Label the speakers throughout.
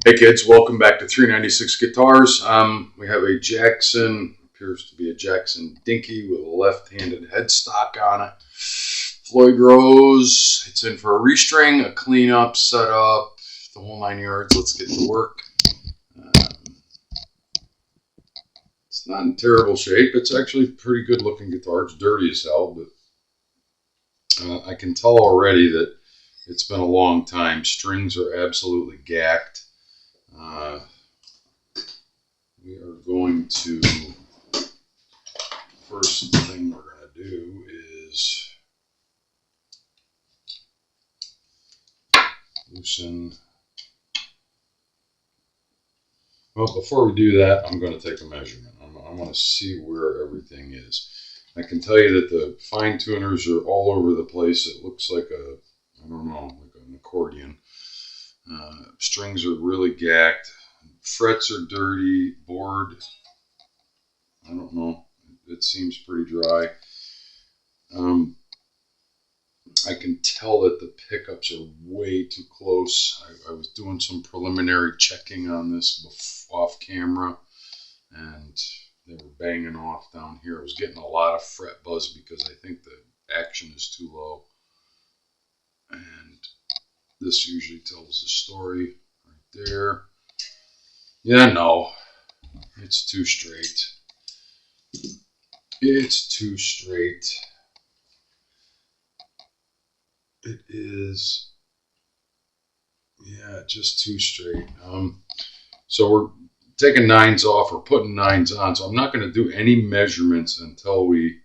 Speaker 1: Hey kids, welcome back to 396 Guitars. We have a Jackson, appears to be a Jackson Dinky with a left-handed headstock on it. Floyd Rose, it's in for a restring, a cleanup, setup, the whole 9 yards. Let's get to work. It's not in terrible shape. It's actually a pretty good looking guitar. It's dirty as hell, but I can tell already that it's been a long time. Strings are absolutely gacked. We are going to, first thing we're going to do is loosen. Well, before we do that, I'm going to take a measurement. I want to see where everything is. I can tell you that the fine tuners are all over the place. It looks like I don't know, like an accordion. Strings are really gacked. Frets are dirty. Board, I don't know. It seems pretty dry. I can tell that the pickups are way too close. I was doing some preliminary checking on this off camera, and they were banging off down here. I was getting a lot of fret buzz because I think the action is too low. And this usually tells the story right there. Yeah, no, it's too straight. It's too straight. It is, yeah, just too straight. So we're taking nines off or putting nines on. So I'm not going to do any measurements until we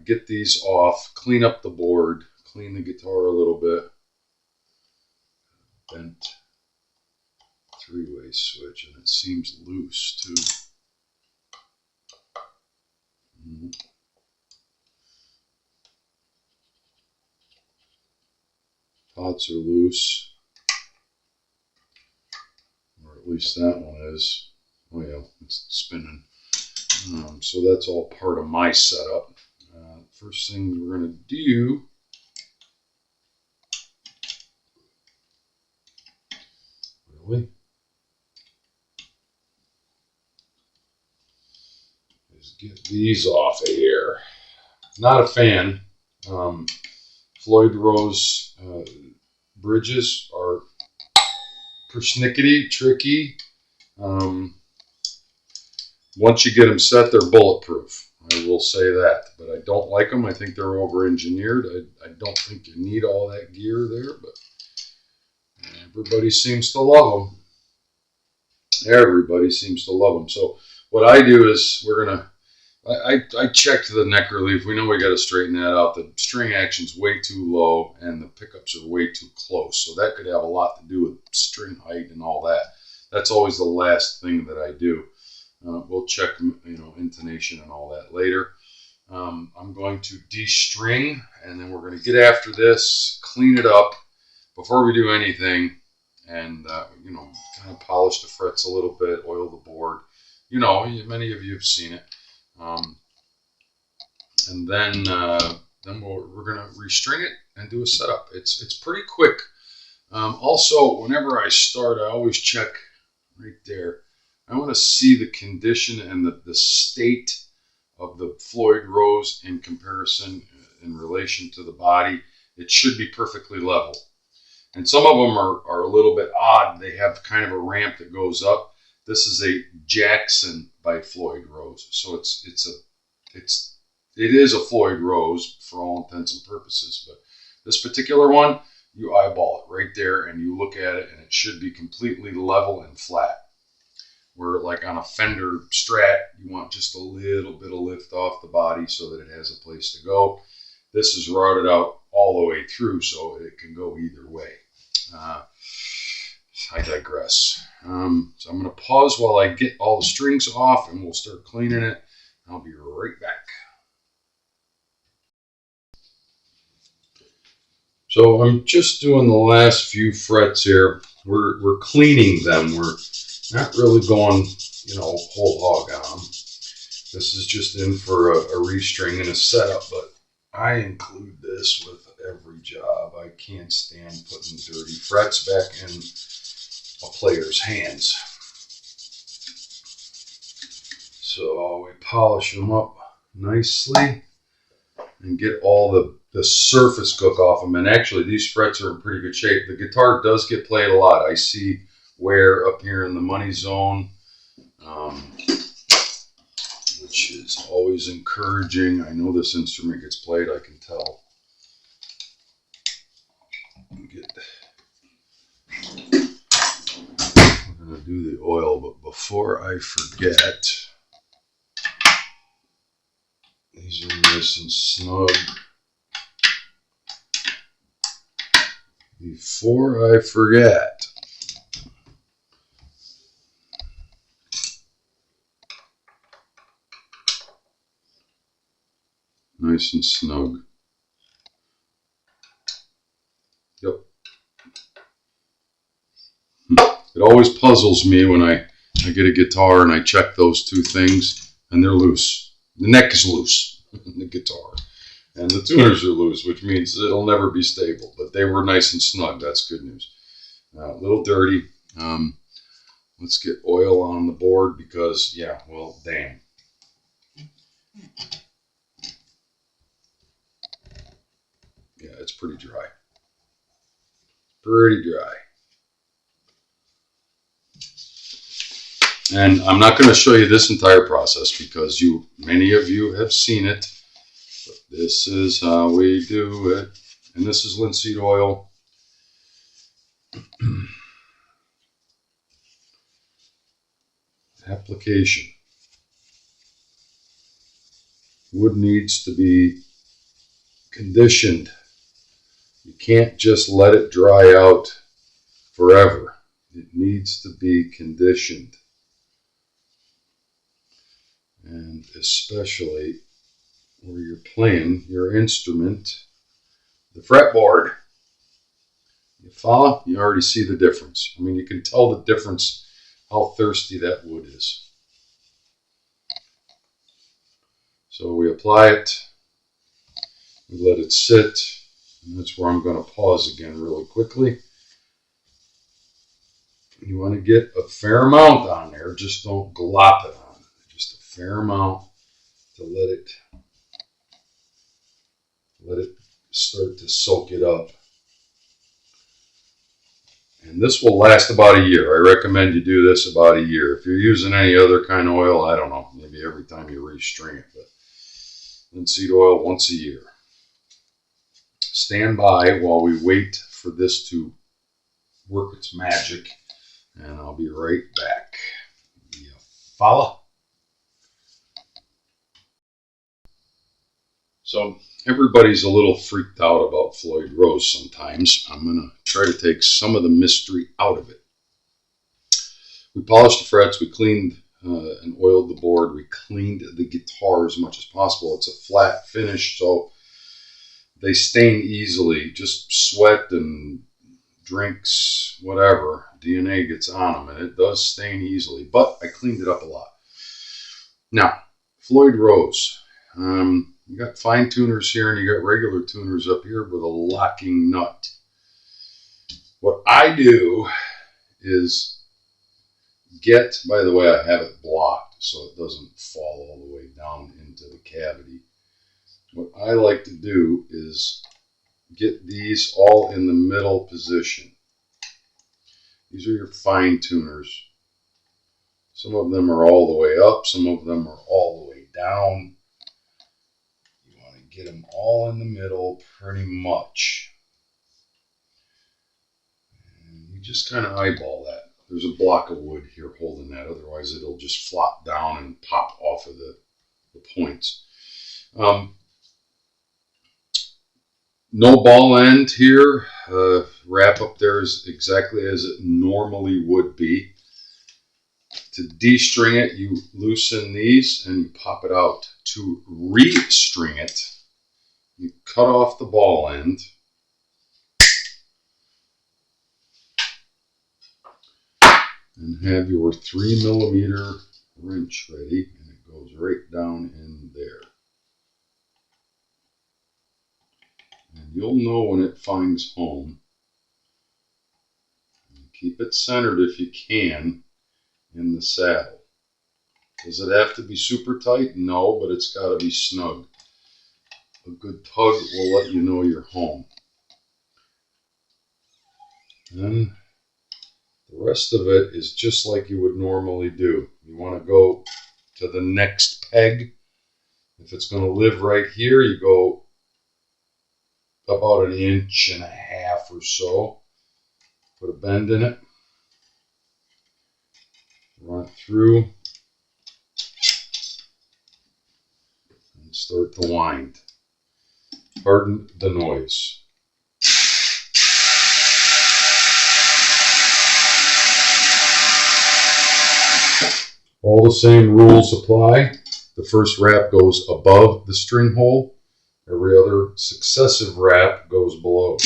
Speaker 1: get these off, clean up the board, clean the guitar a little bit. Bent three-way switch, and it seems loose too. Pots are loose, or at least that one is. Oh yeah, it's spinning. So that's all part of my setup. First thing we're going to do is get these off of here. Not a fan. Floyd Rose bridges are persnickety, tricky. Once you get them set, they're bulletproof. I will say that, but I don't like them. I think they're over-engineered. I don't think you need all that gear there, but everybody seems to love them. Everybody seems to love them. So what I do is I checked the neck relief. We know we got to straighten that out. The string action's way too low, and the pickups are way too close. So that could have a lot to do with string height and all that. That's always the last thing that I do. We'll check, intonation and all that later. I'm going to de-string, and then we're going to get after this, clean it up before we do anything, and kind of polish the frets a little bit, oil the board. Many of you have seen it. And then we're going to restring it and do a setup. It's pretty quick. Also, whenever I start, I always check right there. I want to see the condition and the state of the Floyd Rose in comparison, in relation to the body. It should be perfectly level. And some of them are a little bit odd. They have kind of a ramp that goes up. This is a Jackson by Floyd Rose. So it is a Floyd Rose for all intents and purposes. But this particular one, you eyeball it right there and you look at it, and it should be completely level and flat. Where like on a Fender Strat, you want just a little bit of lift off the body so that it has a place to go. This is routed out all the way through, so it can go either way. I digress. So I'm going to pause while I get all the strings off, and we'll start cleaning it. I'll be right back. So I'm just doing the last few frets here. We're cleaning them. We're not really going, whole hog on them. This is just in for a restring and a setup, but I include this with every job. I can't stand putting dirty frets back in a player's hands. So we polish them up nicely and get all the surface cook off them. And actually, these frets are in pretty good shape. The guitar does get played a lot. I see wear up here in the money zone, which is always encouraging. I know this instrument gets played, I can tell. We're going to do the oil, but before I forget, these are nice and snug. Before I forget, nice and snug. Yep. It always puzzles me when I get a guitar and I check those two things and they're loose. The neck is loose in the guitar. And the tuners are loose, which means it'll never be stable. But they were nice and snug. That's good news. A little dirty. Let's get oil on the board because, yeah, well, damn. Yeah, it's pretty dry. Pretty dry. And I'm not going to show you this entire process because many of you have seen it. But this is how we do it. And this is linseed oil. Application. Wood needs to be conditioned. You can't just let it dry out forever. It needs to be conditioned. And especially where you're playing your instrument, the fretboard. You follow? You already see the difference. I mean, you can tell the difference how thirsty that wood is. So we apply it, we let it sit, and that's where I'm going to pause again really quickly. You want to get a fair amount on there, just don't glop it on. Just a fair amount to let it start to soak it up. And this will last about a year. I recommend you do this about a year. If you're using any other kind of oil, I don't know, maybe every time you restring it, but linseed oil once a year. Stand by while we wait for this to work its magic, and I'll be right back. You follow? So everybody's a little freaked out about Floyd Rose sometimes. I'm going to try to take some of the mystery out of it. We polished the frets, we cleaned and oiled the board, we cleaned the guitar as much as possible. It's a flat finish, so they stain easily. Just sweat and drinks, whatever, DNA gets on them, and it does stain easily, but I cleaned it up a lot. Now, Floyd Rose. You got fine tuners here and you got regular tuners up here with a locking nut. What I do is by the way, I have it blocked so it doesn't fall all the way down into the cavity. What I like to do is get these all in the middle position. These are your fine tuners. Some of them are all the way up, some of them are all the way down. Get them all in the middle pretty much. And you just kind of eyeball that. There's a block of wood here holding that, otherwise it'll just flop down and pop off of the points. No ball end here. Wrap up there is exactly as it normally would be. To de-string it, you loosen these and you pop it out. To re-string it, you cut off the ball end and have your 3mm wrench ready, and it goes right down in there. And you'll know when it finds home. You Keep it centered if you can in the saddle. Does it have to be super tight? No, but it's got to be snug. A good tug will let you know you're home. Then the rest of it is just like you would normally do. You want to go to the next peg. If it's going to live right here, you go about 1.5 inches or so. Put a bend in it. Run it through. And start to wind. Pardon the noise. All the same rules apply. The first wrap goes above the string hole. Every other successive wrap goes below.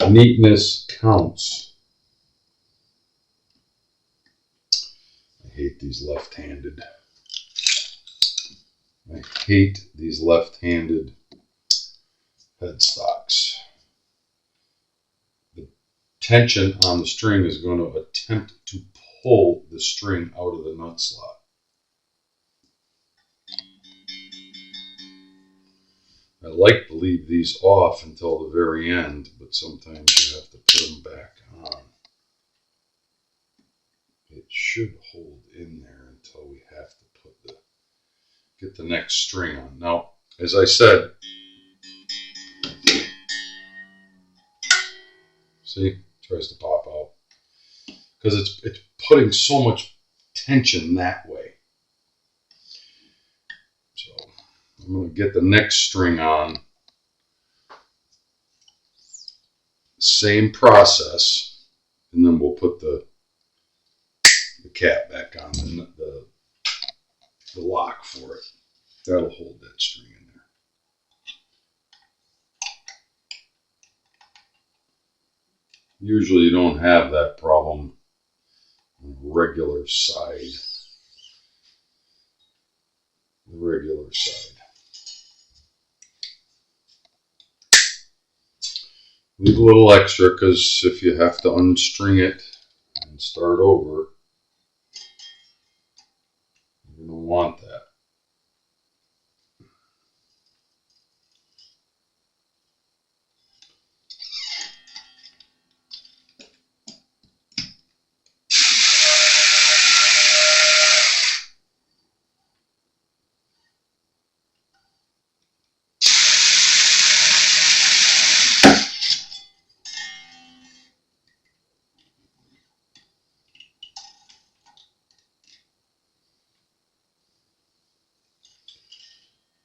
Speaker 1: Neatness counts. I hate these left-handed. I hate these left-handed headstocks. The tension on the string is going to attempt to pull the string out of the nut slot. I like to leave these off until the very end, but sometimes you have to put them back on. It should hold in there until we have to get the next string on. Now, as I said, see, it tries to pop out because it's putting so much tension that way. So I'm going to get the next string on. Same process, and then we'll put the cap back on, the lock for it. That'll hold that string in there. Usually you don't have that problem on the regular side. Leave a little extra because if you have to unstring it and start over, you're going to want that.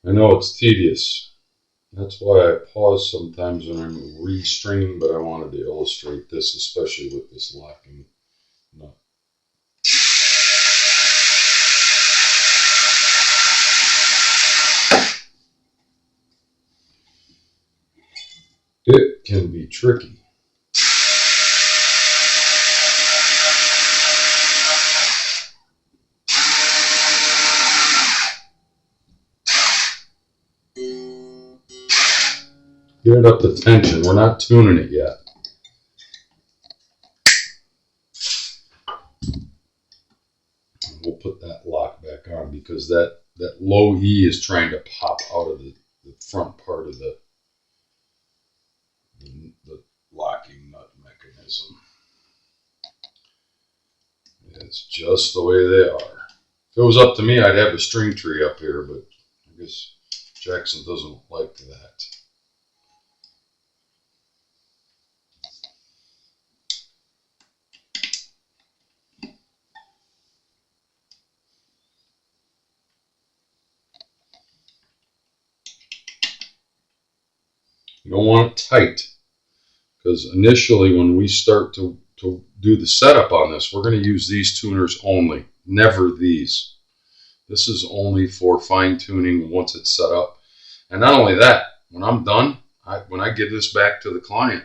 Speaker 1: I know it's tedious. That's why I pause sometimes when I'm restringing, but I wanted to illustrate this, especially with this locking nut. It can be tricky. Get it up to tension. We're not tuning it yet. We'll put that lock back on because that low E is trying to pop out of the front part of the locking nut mechanism. It's just the way they are. If it was up to me, I'd have a string tree up here, but I guess Jackson doesn't like that. You don't want it tight because initially when we start to do the setup on this, we're going to use these tuners only, never these. This is only for fine tuning once it's set up. And not only that, when I'm done, when I give this back to the client,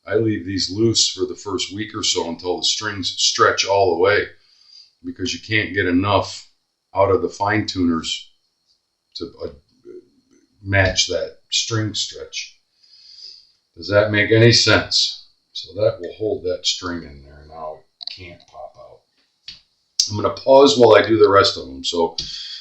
Speaker 1: I leave these loose for the first week or so until the strings stretch all the way. because you can't get enough out of the fine tuners to match that string stretch. Does that make any sense? So that will hold that string in there. Now it can't pop out. I'm going to pause while I do the rest of them. So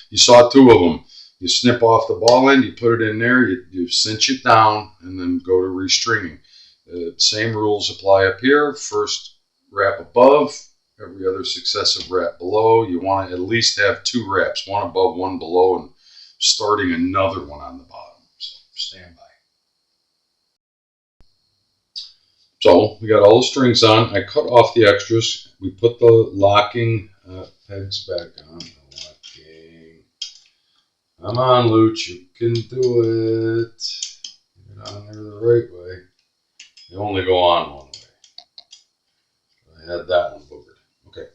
Speaker 1: you saw 2 of them. You snip off the ball end, you put it in there, you cinch it down, and then go to restringing. The same rules apply up here. First wrap above, every other successive wrap below. You want to at least have 2 wraps, one above, one below, and starting another one on the bottom. So stand by. So we got all the strings on. I cut off the extras. We put the locking pegs back on. Come on, Luch, you can do it. Get it on there the right way. They only go on one way. I had that one boogered. Okay.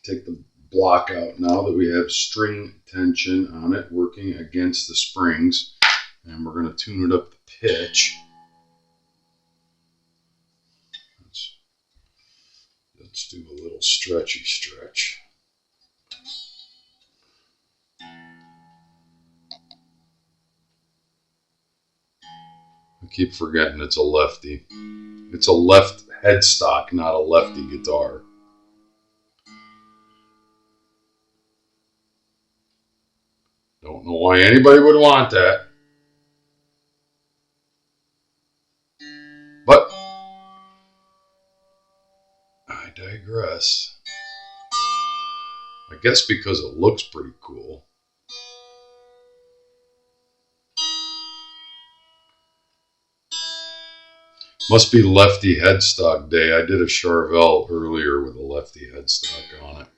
Speaker 1: Take the block out now that we have string tension on it working against the springs. And we're going to tune it up the pitch. Let's do a little stretchy stretch. I keep forgetting it's a lefty. It's a left headstock, not a lefty guitar. Don't know why anybody would want that. But I digress. I guess because it looks pretty cool. Must be lefty headstock day. I did a Charvel earlier with a lefty headstock on it.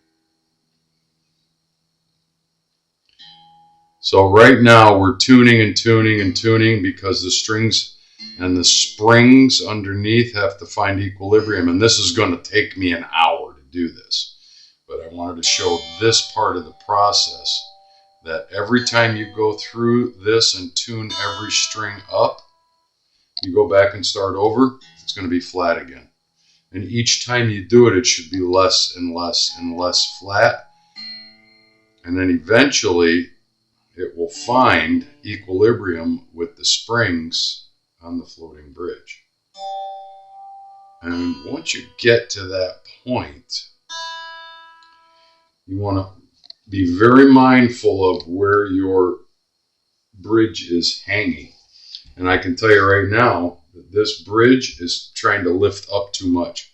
Speaker 1: So right now we're tuning and tuning and tuning because the strings and the springs underneath have to find equilibrium. And this is going to take me an hour to do this. But I wanted to show this part of the process, that every time you go through this and tune every string up, you go back and start over, it's going to be flat again. And each time you do it, it should be less and less and less flat. And then eventually it will find equilibrium with the springs on the floating bridge. And once you get to that point, you want to be very mindful of where your bridge is hanging. And I can tell you right now that this bridge is trying to lift up too much.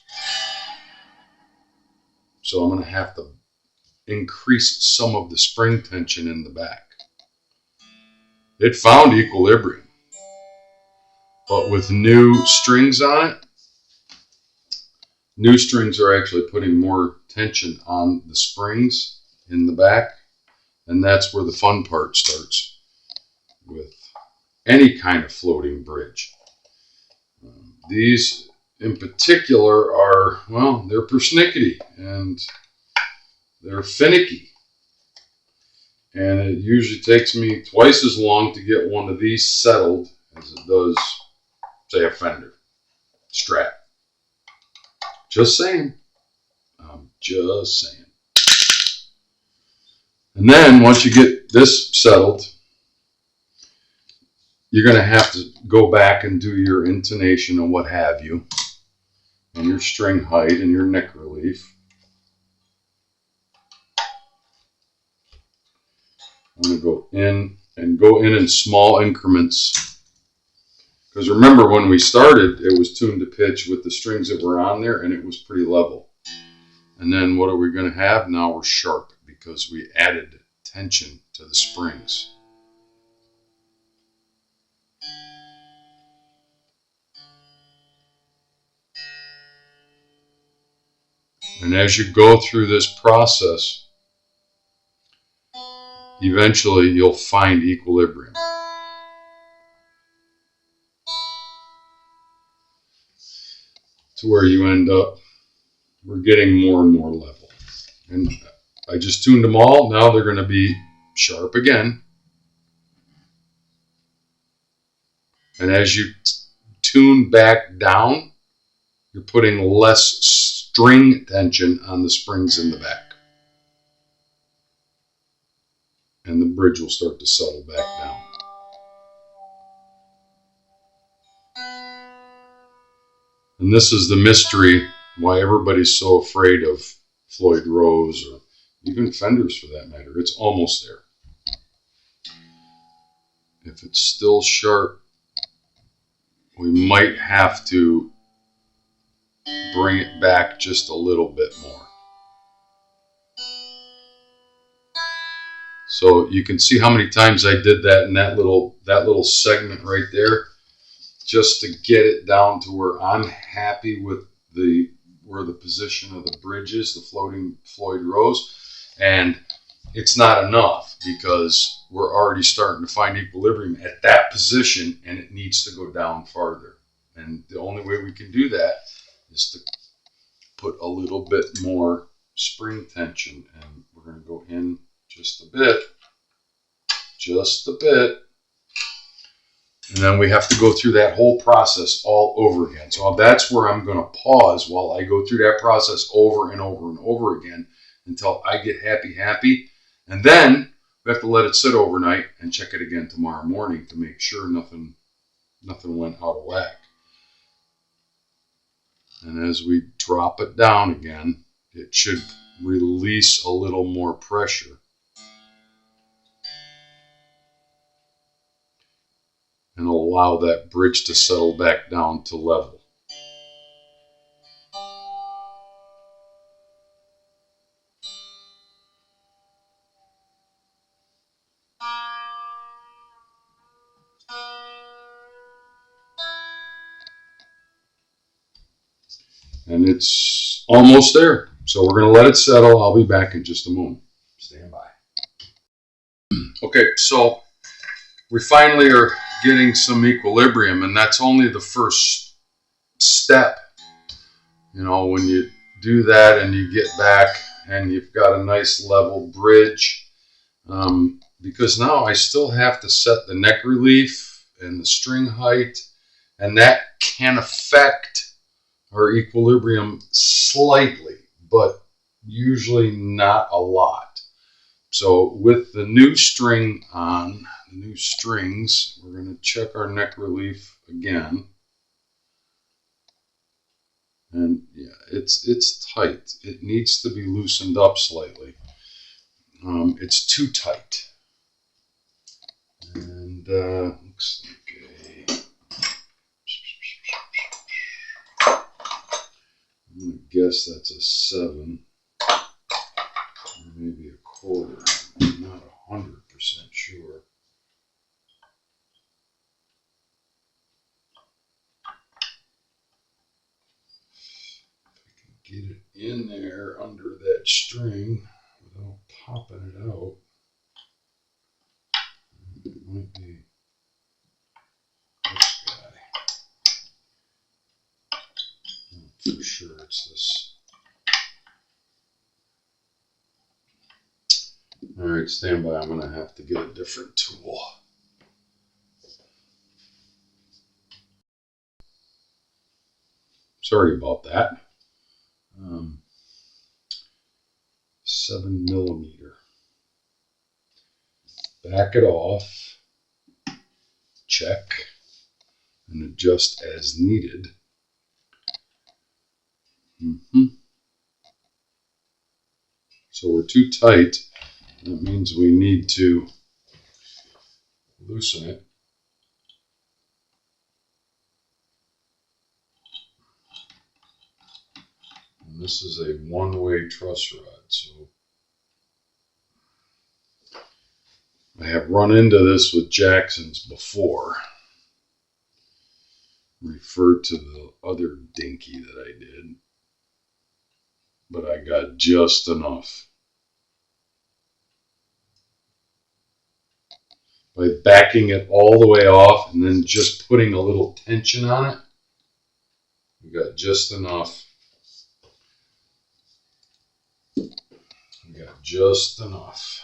Speaker 1: So I'm going to have to increase some of the spring tension in the back. It found equilibrium. But with new strings on it, new strings are actually putting more tension on the springs in the back. And that's where the fun part starts with any kind of floating bridge. These in particular are, well, they're persnickety and they're finicky. And it usually takes me twice as long to get one of these settled as it does, say, a Fender Strat. Just saying. I'm just saying. And then once you get this settled, you're going to have to go back and do your intonation and what have you, and your string height and your neck relief. I'm going to go in small increments. Because remember, when we started, it was tuned to pitch with the strings that were on there, and it was pretty level. And then what are we going to have? Now we're sharp because we added tension to the springs. And as you go through this process, eventually you'll find equilibrium. To where you end up, we're getting more and more level. And I just tuned them all. Now they're going to be sharp again. And as you tune back down, you're putting less string tension on the springs in the back. And the bridge will start to settle back down. And this is the mystery why everybody's so afraid of Floyd Rose, or even fenders for that matter. It's almost there. If it's still sharp, we might have to bring it back just a little bit more. So you can see how many times I did that in that little segment right there, just to get it down to where I'm happy with where the position of the bridge is, the floating Floyd Rose. And it's not enough because we're already starting to find equilibrium at that position, and it needs to go down farther. And the only way we can do that is to put a little bit more spring tension. And we're going to go in just a bit. And then we have to go through that whole process all over again. So that's where I'm going to pause while I go through that process over and over and over again until I get happy. And then we have to let it sit overnight and check it again tomorrow morning to make sure nothing went out of whack. And as we drop it down again, it should release a little more pressure. And allow that bridge to settle back down to level. And it's almost there. So we're going to let it settle. I'll be back in just a moment. Stand by. Okay, so we finally are getting some equilibrium, and that's only the first step. You know, when you do that and you get back and you've got a nice level bridge, because now I still have to set the neck relief and the string height, and that can affect our equilibrium slightly, but usually not a lot. So with the new string on, the new strings, we're going to check our neck relief again. And yeah, it's tight. It needs to be loosened up slightly. It's too tight. And looks like I'm going to guess that's a 7. Or maybe a quarter. I'm not 100% sure. Get it in there under that string without popping it out. It might be this guy. I'm for sure it's this. Alright, stand by. I'm going to have to get a different tool. Sorry about that. 7mm. Back it off, check, and adjust as needed. So we're too tight. That means we need to loosen it. And this is a one-way truss rod, so I have run into this with Jacksons before. Refer to the other dinky that I did, but I got just enough. By backing it all the way off and then just putting a little tension on it, we got just enough. We got just enough.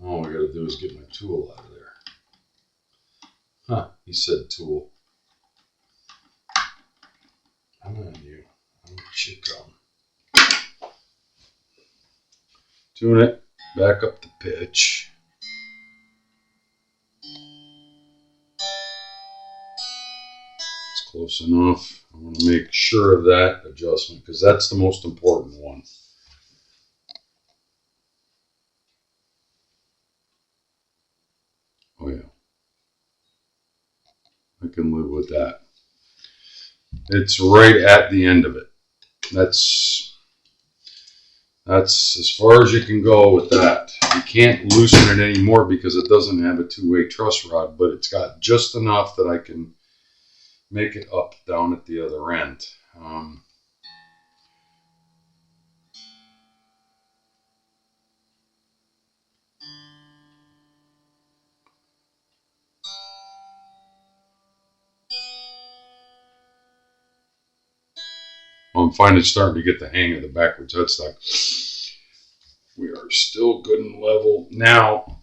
Speaker 1: All we got to do is get my tool out of there. Huh, he said tool. on you. Out you come. Tune it back up to pitch. It's close enough. I want to make sure of that adjustment because that's the most important one. Oh yeah, I can live with that. It's right at the end of it. That's as far as you can go with that. You can't loosen it anymore because it doesn't have a two-way truss rod, but it's got just enough that I can make it up down at the other end. I'm finally starting to get the hang of the backwards headstock. We are still good and level. Now,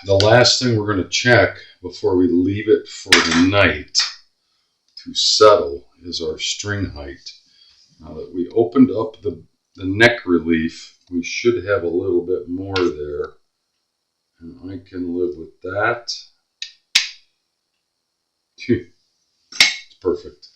Speaker 1: the last thing we're going to check before we leave it for the night to settle is our string height. Now that we opened up the neck relief, we should have a little bit more there. And I can live with that. It's perfect.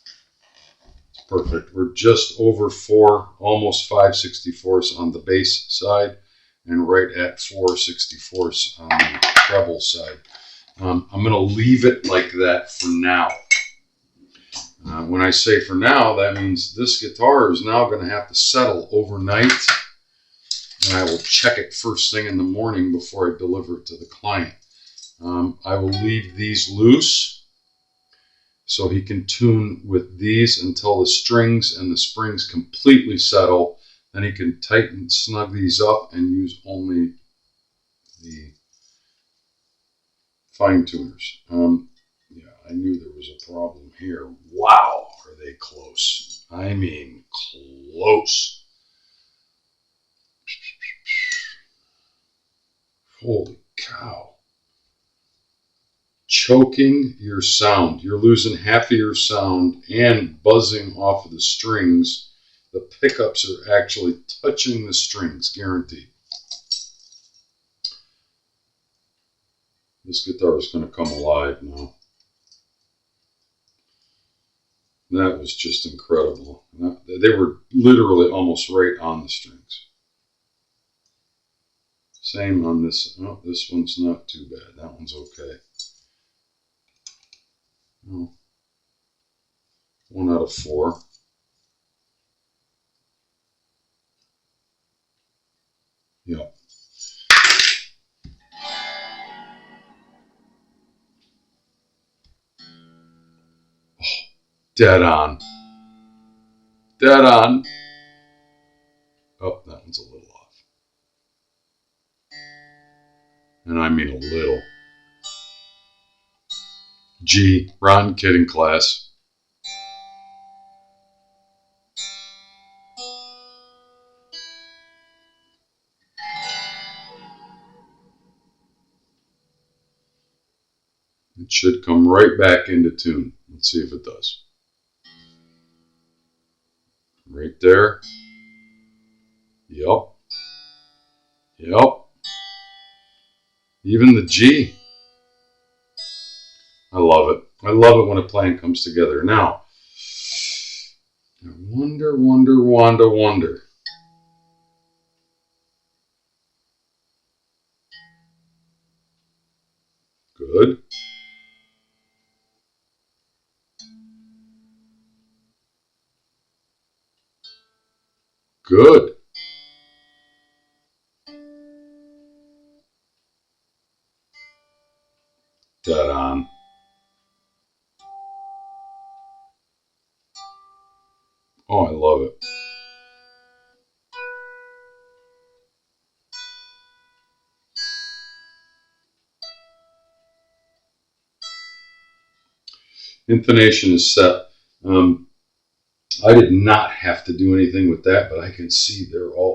Speaker 1: Perfect. We're just over 4, almost 5/64 on the bass side, and right at 4/64 on the treble side. I'm going to leave it like that for now. When I say for now, that means this guitar is now going to have to settle overnight, and I will check it first thing in the morning before I deliver it to the client. I will leave these loose so he can tune with these until the strings and the springs completely settle. Then he can tighten, snug these up, and use only the fine tuners. Yeah, I knew there was a problem here. Wow, are they close? I mean, close. Holy cow. Choking your sound. You're losing half of your sound and buzzing off of the strings. The pickups are actually touching the strings, guaranteed. This guitar is going to come alive now. That was just incredible. They were literally almost right on the strings. Same on this. Oh, this one's not too bad. That one's okay. Oh, 1 out of 4. Yep. Oh, dead on. Dead on. Oh, that one's a little off. And I mean a little. G, Ron kidding class. It should come right back into tune. Let's see if it does. Right there. Yep. Yep. Even the G. I love it. I love it when a plan comes together. Now, I wonder. Good. Good. Dead on. Oh, I love it. Intonation is set. I did not have to do anything with that, but I can see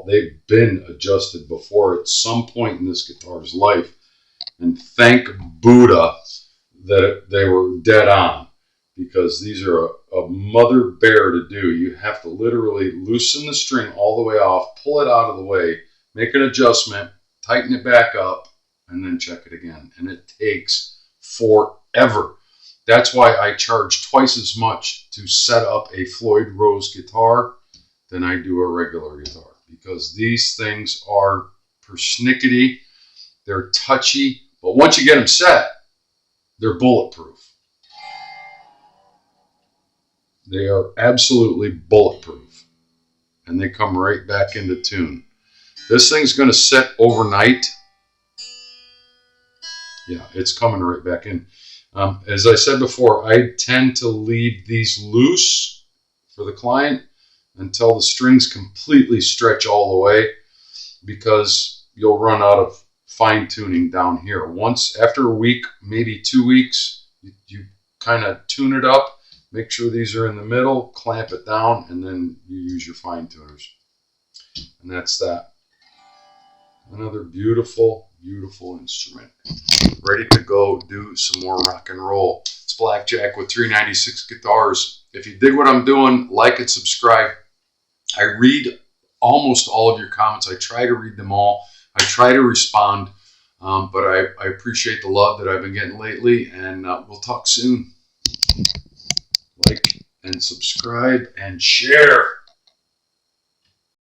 Speaker 1: they've been adjusted before at some point in this guitar's life. And thank Buddha that they were dead on, because these are a mother bear to do. You have to literally loosen the string all the way off, pull it out of the way, make an adjustment, tighten it back up, and then check it again. And it takes forever. That's why I charge twice as much to set up a Floyd Rose guitar than I do a regular guitar, because these things are persnickety, they're touchy, but once you get them set, they're bulletproof. They are absolutely bulletproof, and they come right back into tune. This thing's going to set overnight. Yeah, it's coming right back in. As I said before, I tend to leave these loose for the client until the strings completely stretch all the way, because you'll run out of fine tuning down here. Once, after a week, maybe 2 weeks, you kind of tune it up, make sure these are in the middle, clamp it down, and then you use your fine tuners. And that's that. Another beautiful, beautiful instrument. Ready to go do some more rock and roll. It's Blackjack with 396 guitars. If you dig what I'm doing, like and subscribe. I read almost all of your comments. I try to read them all. I try to respond, but I appreciate the love that I've been getting lately, and we'll talk soon. Like and subscribe and share.